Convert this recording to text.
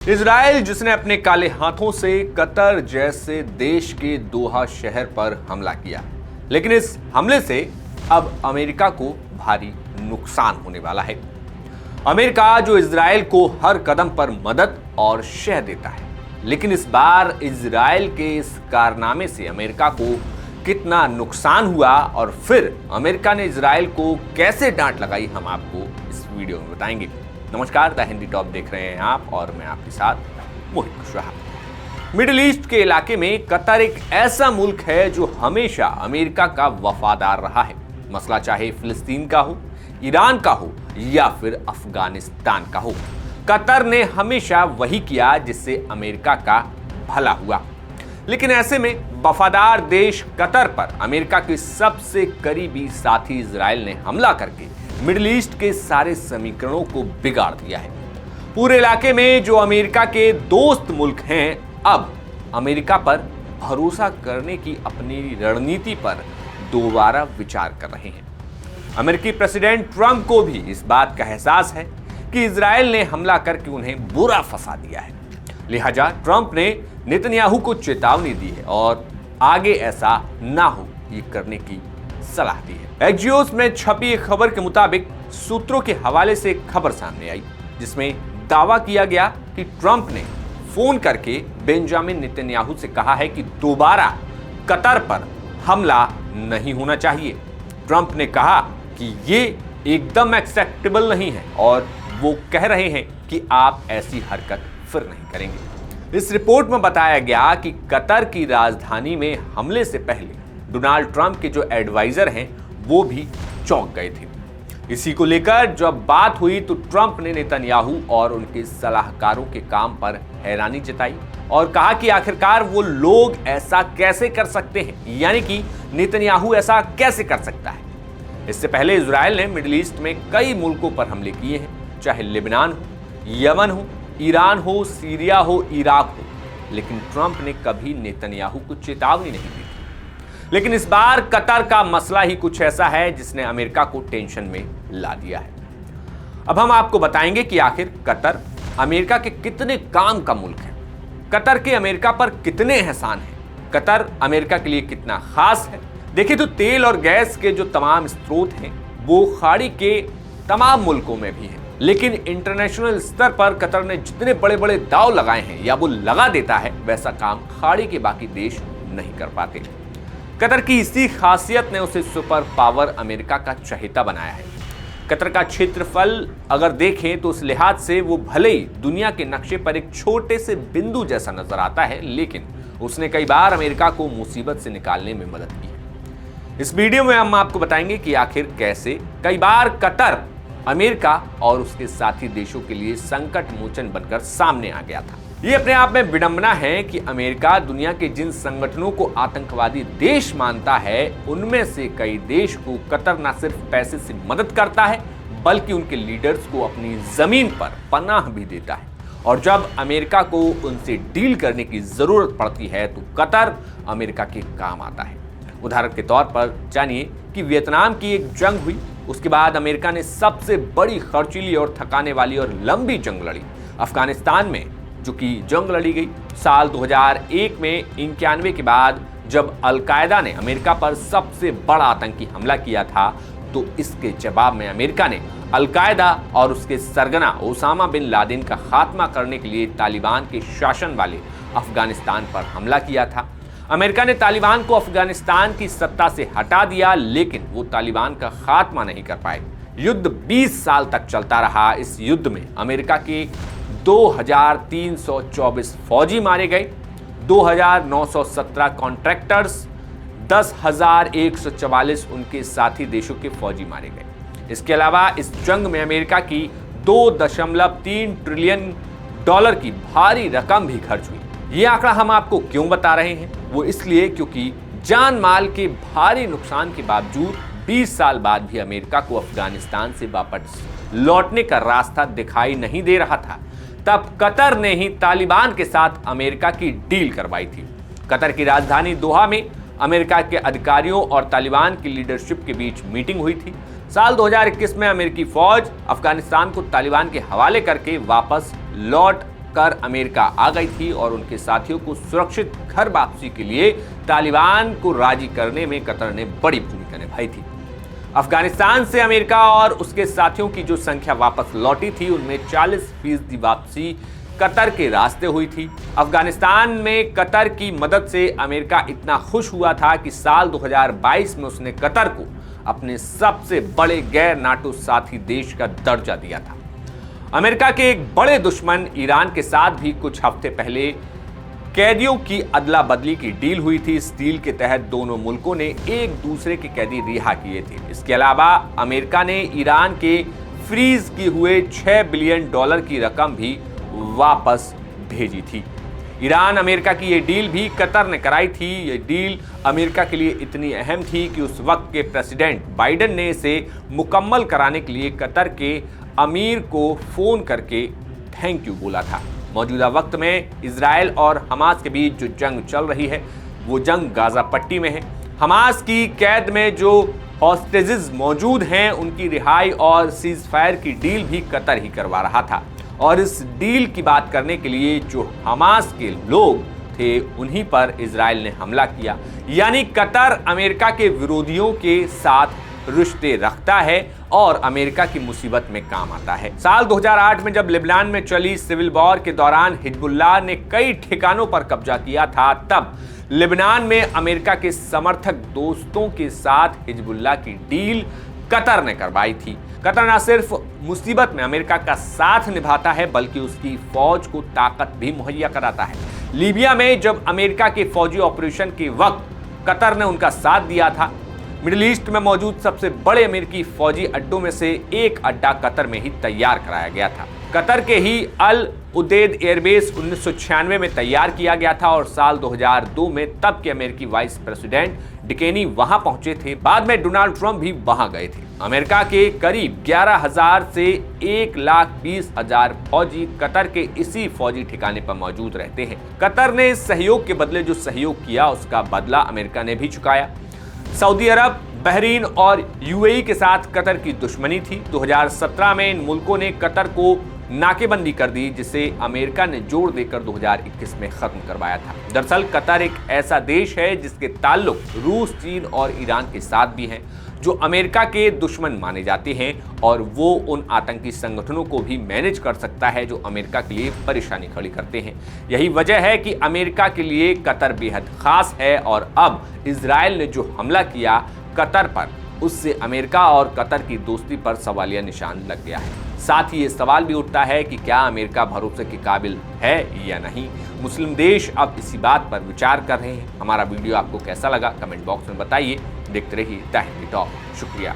Israel जिसने अपने काले हाथों से कतर जैसे देश के दोहा शहर पर हमला किया, लेकिन इस हमले से अब अमेरिका को भारी नुकसान होने वाला है। अमेरिका जो इजराइल को हर कदम पर मदद और शह देता है, लेकिन इस बार इजराइल के इस कारनामे से अमेरिका को कितना नुकसान हुआ और फिर अमेरिका ने इजराइल को कैसे डांट लगाई, हम आपको इस वीडियो में बताएंगे। नमस्कार, द हिंदी टॉप देख रहे हैं आप और मैं आपके साथ मोहित कुशवाहा। मिडिल ईस्ट के इलाके में कतर एक ऐसा मुल्क है जो हमेशा अमेरिका का वफादार रहा है। मसला चाहे फिलिस्तीन का हो, ईरान का हो या फिर अफगानिस्तान का हो, कतर ने हमेशा वही किया जिससे अमेरिका का भला हुआ। लेकिन ऐसे में वफादार देश कतर पर अमेरिका के सबसे करीबी साथी इजराइल ने हमला करके मिडिल ईस्ट के सारे समीकरणों को बिगाड़ दिया है। पूरे इलाके में जो अमेरिका के दोस्त मुल्क हैं, अब अमेरिका पर भरोसा करने की अपनी रणनीति पर दोबारा विचार कर रहे हैं। अमेरिकी प्रेसिडेंट ट्रंप को भी इस बात का एहसास है कि इजराइल ने हमला करके उन्हें बुरा फंसा दिया है। लिहाजा ट्रंप ने नेतन्याहू को चेतावनी दी है और आगे ऐसा ना हो ये करने की सलाह दी है। एक्सियोस में छपी एक खबर के मुताबिक सूत्रों के हवाले से एक खबर सामने आई जिसमें दावा किया गया कि ट्रंप ने फोन करके बेंजामिन नेतन्याहू से कहा है कि दोबारा कतर पर हमला नहीं होना चाहिए। ट्रंप ने कहा कि ये एकदम एक्सेप्टेबल नहीं है और वो कह रहे हैं कि आप ऐसी हरकत फिर नहीं करेंगे। इस रिपोर्ट में बताया गया कि कतर की राजधानी में हमले से पहले डोनाल्ड ट्रंप के जो एडवाइजर हैं वो भी चौंक गए थे। इसी को लेकर जब बात हुई तो ट्रंप ने नेतन्याहू और उनके सलाहकारों के काम पर हैरानी जताई और कहा कि आखिरकार वो लोग ऐसा कैसे कर सकते हैं, यानी कि नेतन्याहू ऐसा कैसे कर सकता है। इससे पहले इजराइल ने मिडिल ईस्ट में कई मुल्कों पर हमले किए हैं, चाहे लेबनान हो, यमन हो, ईरान हो, सीरिया हो, इराक हो, लेकिन ट्रंप ने कभी नेतन्याहू को चेतावनी नहीं दी। लेकिन इस बार कतर का मसला ही कुछ ऐसा है जिसने अमेरिका को टेंशन में ला दिया है। अब हम आपको बताएंगे कि आखिर कतर अमेरिका के कितने काम का मुल्क है, कतर के अमेरिका पर कितने एहसान हैं, कतर अमेरिका के लिए कितना खास है। देखिए तो तेल और गैस के जो तमाम स्रोत हैं वो खाड़ी के तमाम मुल्कों में भी हैं, लेकिन इंटरनेशनल स्तर पर कतर ने जितने बड़े बड़े दांव लगाए हैं या वो लगा देता है, वैसा काम खाड़ी के बाकी देश नहीं कर पाते। कतर की इसी खासियत ने उसे सुपर पावर अमेरिका का चहेता बनाया है। कतर का क्षेत्रफल अगर देखें तो उस लिहाज से वो भले ही दुनिया के नक्शे पर एक छोटे से बिंदु जैसा नजर आता है, लेकिन उसने कई बार अमेरिका को मुसीबत से निकालने में मदद की है। इस वीडियो में हम आपको बताएंगे कि आखिर कैसे कई बार कतर अमेरिका और उसके साथी देशों के लिए संकट मोचन बनकर सामने आ गया था। ये अपने आप में विडंबना है कि अमेरिका दुनिया के जिन संगठनों को आतंकवादी देश मानता है, उनमें से कई देश को कतर न सिर्फ पैसे से मदद करता है बल्कि उनके लीडर्स को अपनी जमीन पर पनाह भी देता है। और जब अमेरिका को उनसे डील करने की जरूरत पड़ती है तो कतर अमेरिका के काम आता है। उदाहरण के तौर पर जानिए कि वियतनाम की एक जंग हुई, उसके बाद अमेरिका ने सबसे बड़ी खर्चीली और थकाने वाली और लंबी जंग लड़ी अफगानिस्तान में, जो कि जंग लड़ी गई साल 2001 में 91 के बाद जब अलकायदा ने अमेरिका पर सबसे बड़ा आतंकी हमला किया था। तो इसके जवाब में अमेरिका ने अलकायदा और उसके सरगना ओसामा बिन लादेन का खात्मा करने के लिए तालिबान के शासन वाले अफगानिस्तान पर हमला किया था। अमेरिका ने तालिबान को अफगानिस्तान की सत्ता से हटा दिया, लेकिन वो तालिबान का खात्मा नहीं कर पाए। युद्ध 20 साल तक चलता रहा। इस युद्ध में अमेरिका के 2324 फौजी मारे गए, 2917 कॉन्ट्रैक्टर्स, 10,144 उनके साथी देशों के फौजी मारे गए। इसके अलावा इस जंग में अमेरिका की 2.3 ट्रिलियन डॉलर की भारी रकम भी खर्च हुई। ये आंकड़ा हम आपको क्यों बता रहे हैं? वो इसलिए क्योंकि जान माल के भारी नुकसान के बावजूद 20 साल बाद भी अमेरिका को अफगानिस्तान से वापस लौटने का रास्ता दिखाई नहीं दे रहा था। तब कतर ने ही तालिबान के साथ अमेरिका की डील करवाई थी। कतर की राजधानी दोहा में अमेरिका के अधिकारियों और तालिबान की लीडरशिप के बीच मीटिंग हुई थी। साल 2021 में अमेरिकी फौज अफगानिस्तान को तालिबान के हवाले करके वापस लौट कर अमेरिका आ गई थी और उनके साथियों को सुरक्षित घर वापसी के लिए तालिबान को राजी करने में कतर ने बड़ी भूमिका निभाई थी। अफगानिस्तान से अमेरिका और उसके साथियों की जो संख्या वापस लौटी थी उनमें 40% वापसी कतर के रास्ते हुई थी। अफगानिस्तान में कतर की मदद से अमेरिका इतना खुश हुआ था कि साल 2022 में उसने कतर को अपने सबसे बड़े गैर नाटो साथी देश का दर्जा दिया था। अमेरिका के एक बड़े दुश्मन ईरान के साथ भी कुछ हफ्ते पहले कैदियों की अदला बदली की डील हुई थी। इस डील के तहत दोनों मुल्कों ने एक दूसरे के कैदी रिहा किए थे। इसके अलावा अमेरिका ने ईरान के फ्रीज किए हुए $6 बिलियन की रकम भी वापस भेजी थी। ईरान अमेरिका की ये डील भी कतर ने कराई थी। ये डील अमेरिका के लिए इतनी अहम थी कि उस वक्त के प्रेसिडेंट बाइडेन ने इसे मुकम्मल कराने के लिए कतर के अमीर को फोन करके थैंक यू बोला था। मौजूदा वक्त में इजराइल और हमास के बीच जो जंग चल रही है वो जंग गाजा पट्टी में है। हमास की कैद में जो हॉस्टेजेस मौजूद हैं उनकी रिहाई और सीज फायर की डील भी कतर ही करवा रहा था। और इस डील की बात करने के लिए जो हमास के लोग थे उन्हीं पर इजराइल ने हमला किया। यानी कतर अमेरिका के विरोधियों के साथ रिश्ते रखता है और अमेरिका की मुसीबत में काम आता है। साल 2008 में जब लेबनान में चली सिविल वॉर के दौरान हिजबुल्लाह ने कई ठिकानों पर कब्जा किया था, तब लेबनान में अमेरिका के समर्थक दोस्तों के साथ हिजबुल्लाह की डील कतर ने करवाई थी। कतर न सिर्फ मुसीबत में अमेरिका का साथ निभाता है बल्कि उसकी फौज को ताकत भी मुहैया कराता है। लीबिया में जब अमेरिका के फौजी ऑपरेशन के वक्त कतर ने उनका साथ दिया था। मिडिल ईस्ट में मौजूद सबसे बड़े अमेरिकी फौजी अड्डों में से एक अड्डा कतर में ही तैयार कराया गया था। कतर के ही अल उदेद एयरबेस 1996 में तैयार किया गया था और साल 2002 में तब के अमेरिकी वाइस प्रेसिडेंट डिकेनी वहां पहुंचे थे। बाद में डोनाल्ड ट्रंप भी वहां गए थे। अमेरिका के करीब 11,000 से 1,20,000 फौजी कतर के इसी फौजी ठिकाने पर मौजूद रहते हैं। कतर ने सहयोग के बदले जो सहयोग किया उसका बदला अमेरिका ने भी चुकाया। सऊदी अरब, बहरीन और यूएई के साथ कतर की दुश्मनी थी। 2017 में इन मुल्कों ने कतर को नाकेबंदी कर दी जिसे अमेरिका ने जोर देकर 2021 में खत्म करवाया था। दरअसल कतर एक ऐसा देश है जिसके ताल्लुक रूस, चीन और ईरान के साथ भी हैं जो अमेरिका के दुश्मन माने जाते हैं और वो उन आतंकी संगठनों को भी मैनेज कर सकता है जो अमेरिका के लिए परेशानी खड़ी करते हैं। यही वजह है कि अमेरिका के लिए कतर बेहद खास है और अब इजराइल ने जो हमला किया कतर पर उससे अमेरिका और कतर की दोस्ती पर सवालिया निशान लग गया है। साथ ही ये सवाल भी उठता है कि क्या अमेरिका भरोसे के काबिल है या नहीं। मुस्लिम देश अब इसी बात पर विचार कर रहे हैं। हमारा वीडियो आपको कैसा लगा कमेंट बॉक्स में बताइए। देखते रहिए द हिंदी टॉक। शुक्रिया।